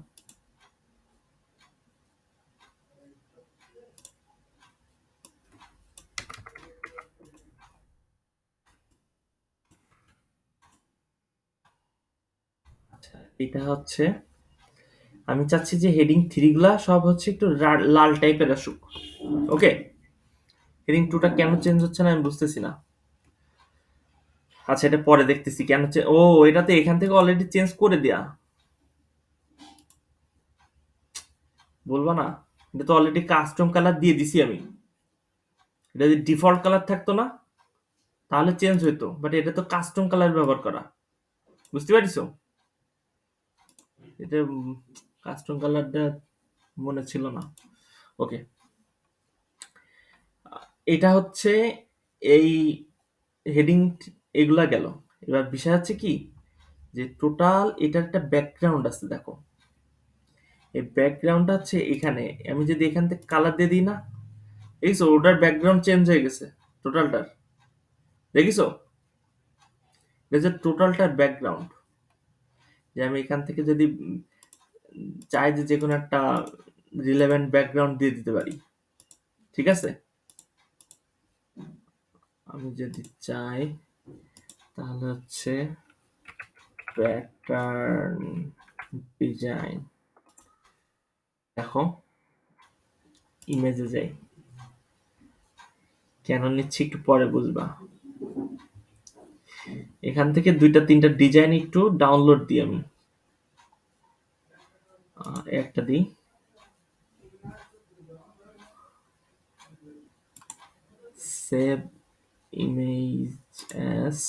A: আচ্ছা, এটা হচ্ছে, আমি চাচ্ছি যে হেডিং 3 গুলা সব হচ্ছে একটু লাল টাইপের আসুক। ওকে, হেডিং 2টা কেন চেঞ্জ হচ্ছে না আমি বুঝতেছি না। আচ্ছা, এটা পরে দেখতেছি কেন ও, এটা তো এখান থেকে অলরেডি চেঞ্জ করে দেয়া, বলবা না? এটা তো অলরেডি কাস্টম কালার দিয়ে দিছি আমি। এটা যদি ডিফল্ট কালার থাকতো না তাহলে চেঞ্জ হইতো, বাট এটা তো কাস্টম কালার ব্যবহার করা, বুঝতে পারিস? এটা কাস্টম কালারটা মনে ছিল না। ওকে, এটা হচ্ছে এই হেডিং, এগুলা গেল। এবার বিষয় হচ্ছে কি, যে টোটাল এটার একটা ব্যাকগ্রাউন্ড আছে, দেখো এই ব্যাকগ্রাউন্ডটা হচ্ছে এখানে। আমি যদি এখান থেকে কালার দিয়ে দিই না, দেখিস ওটার ব্যাকগ্রাউন্ড চেঞ্জ হয়ে গেছে টোটালটার, দেখিস? এটা যে টোটালটার ব্যাকগ্রাউন্ড, যে আমি এখান থেকে যদি চাই যে যে কোনো একটা রিলেভেন্ট ব্যাকগ্রাউন্ড দিয়ে দিতে পারি, ঠিক আছে? আমি যদি চাই তাহলে হচ্ছে প্যাটার্ন ডিজাইন, দেখো ইমেজে যাই, কেন নিচ্ছি একটু পরে বুঝবা। এখান থেকে 2-3টা ডিজাইন একটু ডাউনলোড দিই আমি। একটা দিই, সেভ ইমেজ অ্যাস,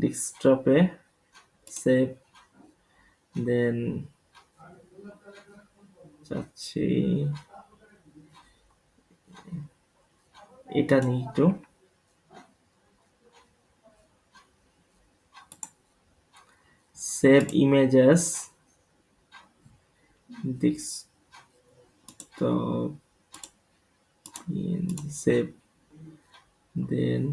A: ডেস্কটপে সেভ, দেন চাচ্ছি এটা নিই একটু, সেভ ইমেজেস ডেস্কটপ, সেভ, দেন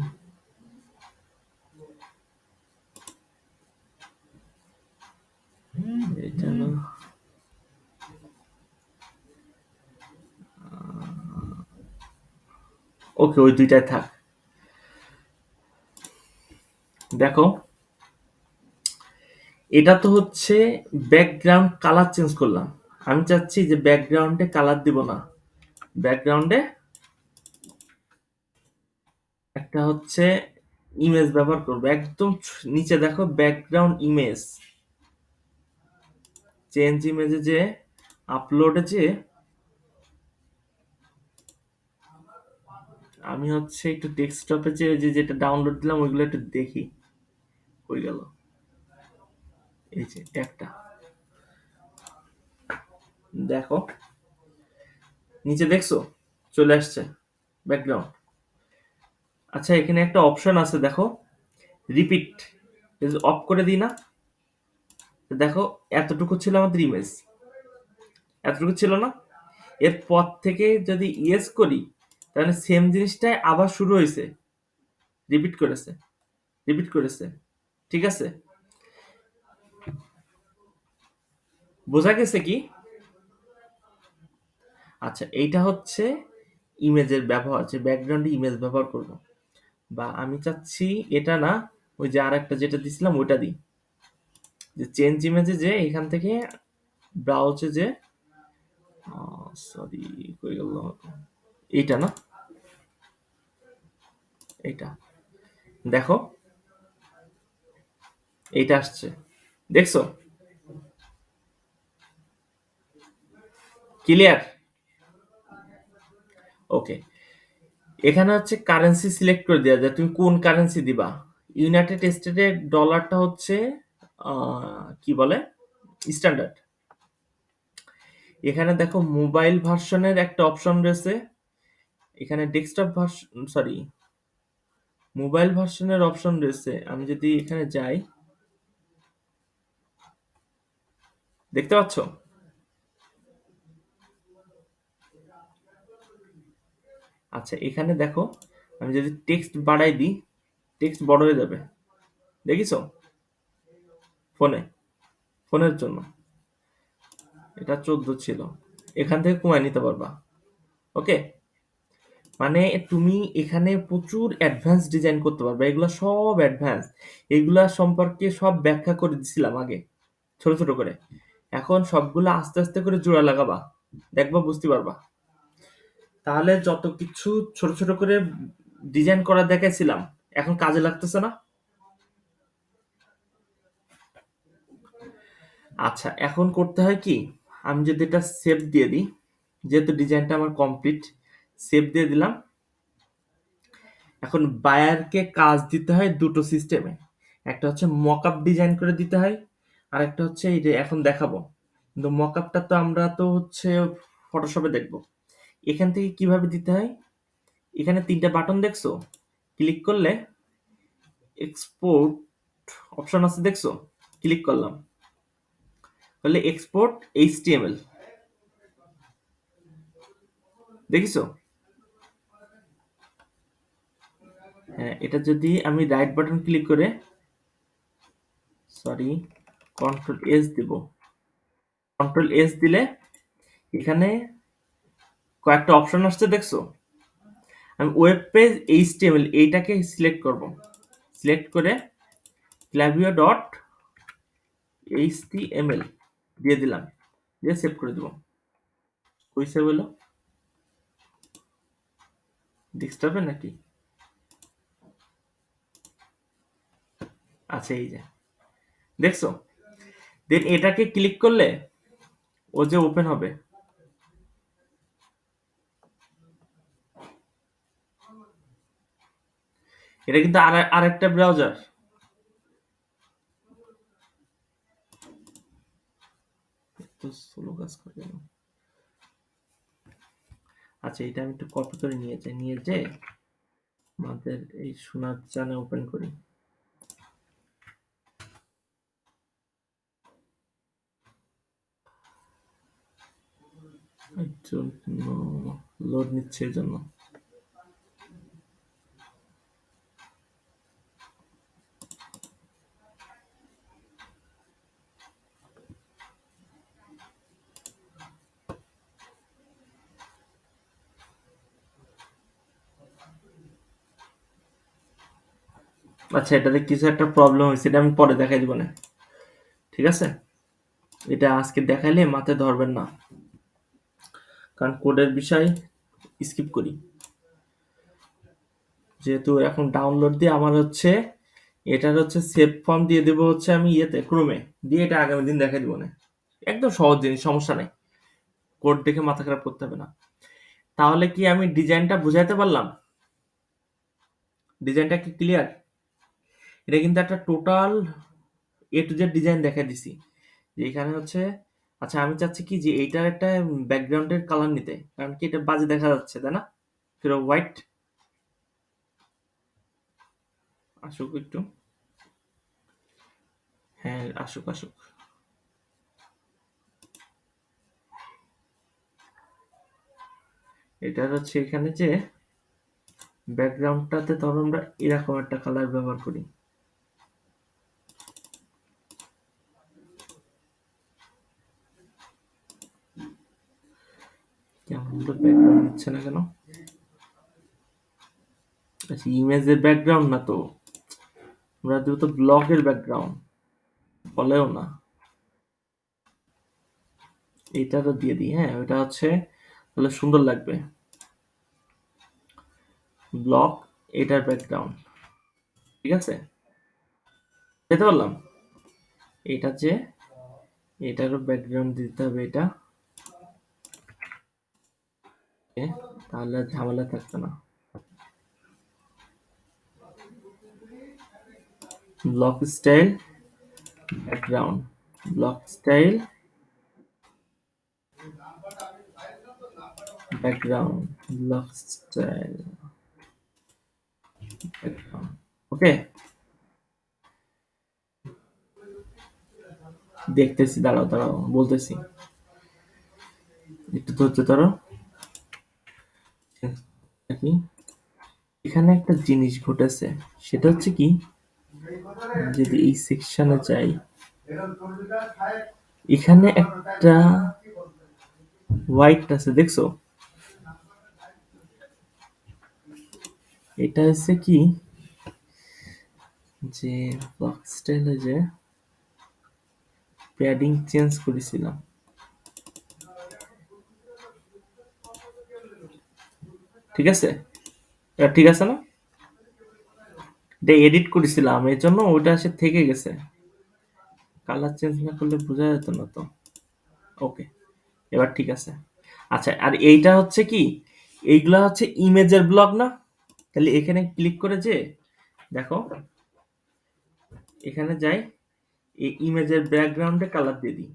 A: এটা না, ওকে ওই দুইটাই থাক। দেখো এটা তো হচ্ছে ব্যাকগ্রাউন্ড কালার চেঞ্জ করলাম। আমি চাচ্ছি যে ব্যাকগ্রাউন্ডে কালার দিব না, ব্যাকগ্রাউন্ডে একটা হচ্ছে ইমেজ ব্যবহার করবো, একদম নিচে দেখো ব্যাকগ্রাউন্ড ইমেজ, চেঞ্জ ইমেজে যে আপলোডে যে আমি হচ্ছে একটু ডেস্কটপে যে ওই যে যেটা ডাউনলোড দিলাম ওইগুলো একটু দেখি কই গেল। এই যে একটা দেখো, নিচে দেখছো চলে আসছে ব্যাকগ্রাউন্ড। আচ্ছা এখানে একটা অপশন আছে দেখো, রিপিট, অফ করে দিই না, দেখো এতটুকু ছিল আমাদের ইমেজ, এতটুকু ছিল না, এর পর থেকে যদি ইয়েস করি তাহলে সেম জিনিসটাই আবার শুরু হয়েছে, রিপিট করেছে, রিপিট করেছে, ঠিক আছে? বোঝা গেছে কি? আচ্ছা এইটা হচ্ছে ইমেজের ব্যবহার, যে ব্যাকগ্রাউন্ডে ইমেজ ব্যবহার করব, বা আমি চাচ্ছি এটা না, ওই যে আর একটা যেটা দিছিলাম ওইটা দিই, যে চেঞ্জ ইমেজে যে এখান থেকে ব্রাউজে যে সরি কই গেল, এইটা না, এইটা দেখো, এইটা আসছে, দেখছো? ক্লিয়ার? ওকে, এখানে হচ্ছে কারেন্সি সিলেক্ট করে দেওয়া যায়, তুমি কোন কারেন্সি দিবা। ইউনাইটেড স্টেটের ডলারটা হচ্ছে কি বলে স্ট্যান্ডার্ড। এখানে দেখো মোবাইল ভার্সনের একটা অপশন রয়েছে, এখানে ডেস্কটপ ভার্সন, সরি মোবাইল ভার্সনের অপশন রয়েছে, আমি যদি এখানে যাই দেখতে পাচ্ছ? আচ্ছা এখানে দেখো, আমি যদি টেক্সট বাড়াই দিই টেক্সট বড় হয়ে যাবে, দেখিছো? ফোনে, ফোনের জন্য এটা 14 ছিল, এখান থেকে কমায় নিতে পারবা। ওকে, মানে তুমি এখানে প্রচুর অ্যাডভান্স ডিজাইন করতে পারবে, এগুলো সব অ্যাডভান্স, এগুলা সম্পর্কে সব ব্যাখ্যা করে দিছিলাম আগে ছোট ছোট করে, এখন সবগুলো আস্তে আস্তে করে জোড়া লাগাবা, দেখবা বুঝতে পারবা। তাহলে যত কিছু ছোট ছোট করে ডিজাইন করা দেখাইছিলাম এখন কাজে লাগতেছে না? আচ্ছা এখন করতে হয় কি, আমি যদি এটা সেভ দিয়ে দিই, যেহেতু ডিজাইনটা আমার কমপ্লিট, সেভ দিয়ে দিলাম। এখন বায়ারকে কাজ দিতে হয় দুটো সিস্টেমে, একটা হচ্ছে মকআপ ডিজাইন করে দিতে হয়, আর একটা হচ্ছে এই যে এখন দেখাবো, কিন্তু মকআপটা তো আমরা তো হচ্ছে ফটোশপে দেখবো, এখান থেকে কিভাবে দিতে হয়। এখানে তিনটা বাটন দেখছো, ক্লিক করলে এক্সপোর্ট অপশন আছে দেখছো, ক্লিক করলাম, তাহলে এক্সপোর্ট এইচটিএমএল, দেখিছো? হ্যাঁ এটা যদি আমি রাইট বাটন ক্লিক করে, সরি কন্ট্রোল এস দিব, কন্ট্রোল এস দিলে এখানে কয়েকটা অপশন আসছে দেখছো, আমি ওয়েব পেজ এইচটিএমএল এইটাকে সিলেক্ট করব, সিলেক্ট করে ক্লাভিও ডট এইচটিএমএল দিয়ে দিলাম, দিয়ে সেভ করে দেবো। কই সেভ হলো, ডেস্কটপে নাকি? আচ্ছা এই যে দেখছো, দেন এটাকে ক্লিক করলে ও যে ওপেন হবে, এটা কিন্তু আরেকটা ব্রাউজার, তো স্লো কাজ করে কেন? আচ্ছা এটা আমি একটু কপি করে নিয়ে যাই, নিয়ে যাই আমাদের এই সোনার চানে ওপেন করি। লোড নিচ্ছে এই জন্য। আচ্ছা এটাতে কিছু একটা প্রবলেম হয়েছে, এটা আমি পরে দেখাই দিব না, ঠিক আছে? এটা আজকে দেখাইলে মাথায় ধরবেন না, কারণ কোডের বিষয় স্কিপ করি। যেহেতু এখন ডাউনলোড দিয়ে আমার হচ্ছে এটার হচ্ছে সেভ ফর্ম দিয়ে দেবো হচ্ছে আমি ইয়েতে ক্রোমে দিয়ে এটা আগামী দিন দেখা দিব না। একদম সহজ জিনিস, সমস্যা নেই। কোড দেখে মাথা খারাপ করতে হবে না। তাহলে কি আমি ডিজাইনটা বুঝাইতে পারলাম? ডিজাইনটা কি ক্লিয়ার? এটা কিন্তু একটা total A to Z design দেখা দিছি। যে এখানে হচ্ছে, আচ্ছা আমি চাচ্ছি কি যে এইটার একটা ব্যাকগ্রাউন্ডের কালার নিতে, কারণ কি এটা বাজে দেখা যাচ্ছে তাই না? পুরো হোয়াইট। আসুক একটু। হ্যাঁ আসুক আসুক। এটা হচ্ছে এখানে যে ব্যাকগ্রাউন্ডটাতে ধরো আমরা এরকম একটা কালার ব্যবহার করি। কেমন তো ব্যাকগ্রাউন্ড নিচ্ছে না কেন? আচ্ছা ইমেজের ব্যাকগ্রাউন্ড না তো, আমরা দেবো তো ব্লগের ব্যাকগ্রাউন্ড, বলেও না। এইটা তো দিয়ে দিই, হ্যাঁ ওইটা হচ্ছে তাহলে সুন্দর লাগবে। ব্লগ, এটার ব্যাকগ্রাউন্ড, ঠিক আছে? যেতে পারলাম। এটা যে এটারও ব্যাকগ্রাউন্ড দিতে হবে এটা, তাহলে আর ঝামেলা থাকবে না। Block style background, block style background, block style background. Okay, দেখতেছি, দাঁড়াও দাঁড়াও বলতেছি, একটু ধৈর্য ধরো। কি এখানে একটা জিনিস ঘটেছে, সেটা হচ্ছে কি, যদি এই সেকশনে যাই, এখানে একটা হোয়াইট আছে দেখছো? এটা হচ্ছে কি যে ব্লক স্টাইলে যে প্যাডিং চেঞ্জ করেছিলাম, ঠিক আছে? এটা ঠিক আছে না? এটা এডিট করেছিলাম এর জন্য ওটা এসে থেকে গেছে। কালার চেঞ্জ না করলে বোঝা যেত না তো। ওকে, এবার ঠিক আছে। আচ্ছা আর এইটা হচ্ছে কি, এইগুলা হচ্ছে ইমেজের ব্লগ না? তাহলে এখানে ক্লিক করে যে দেখো, এখানে যাই, এই ইমেজের ব্যাকগ্রাউন্ডে কালার দিয়ে দিই।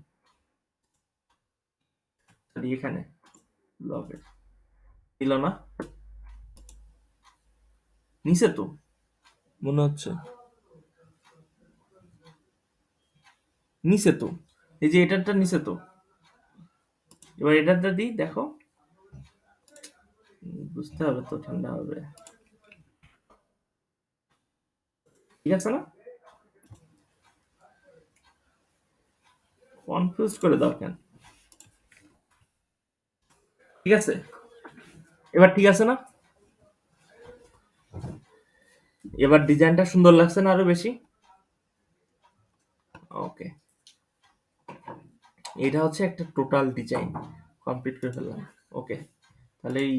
A: তাহলে এখানে ব্লগের দিল না, নিচে তো মনে হচ্ছে, নিচে তো, এই যে এটারটা নিচে তো। এবার এটারটা দিই দেখো, বুঝতে হবে তো, ঠান্ডা হবে, ঠিক আছে না? কনফিউজ করে দাও কেন? ঠিক আছে, এবার ঠিক আছে না? এবার ডিজাইনটা সুন্দর লাগছে না আরো বেশি? ওকে, এটা হচ্ছে একটা টোটাল ডিজাইন কমপ্লিট করে ফেললাম। ওকে, তাহলে এই